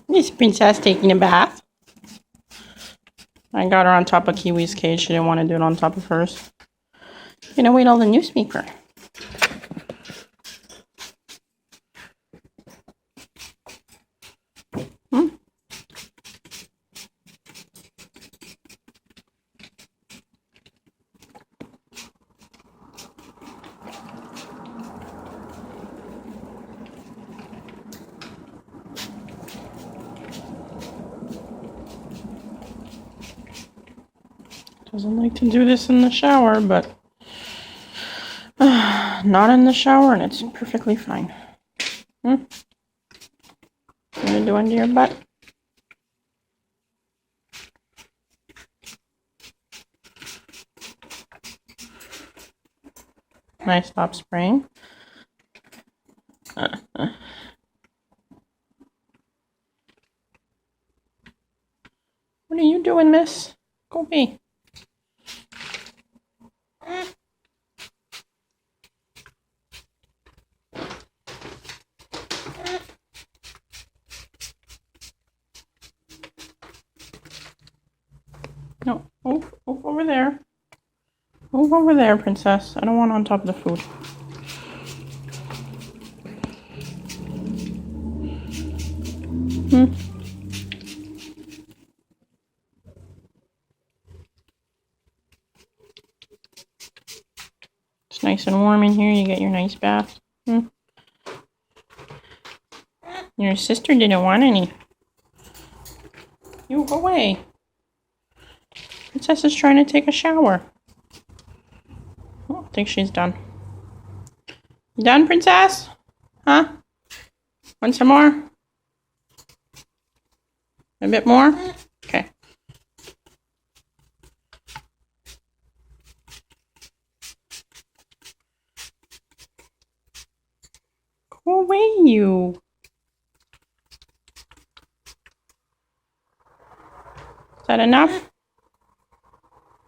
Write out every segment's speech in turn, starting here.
This princess taking a bath. I got her on top of Kiwi's cage. She didn't want to do it on top of hers. Gonna wait on the newspaper. Doesn't like to do this in the shower, but not in the shower, and it's perfectly fine. You gonna do under your butt? Nice, stop spraying. What are you doing, miss? Go be. No, move over there. Move over there, princess. I don't want on top of the food. It's nice and warm in here. You get your nice bath. Your sister didn't want any. You go away. Princess is trying to take a shower. I think she's done. You done, princess? Huh? Want some more? A bit more? Okay. Go away, you. Is that enough?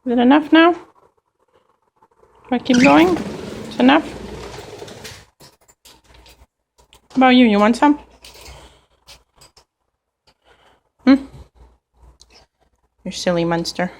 Is it enough now? Do I keep going? It's enough? How about you? You want some? You silly monster.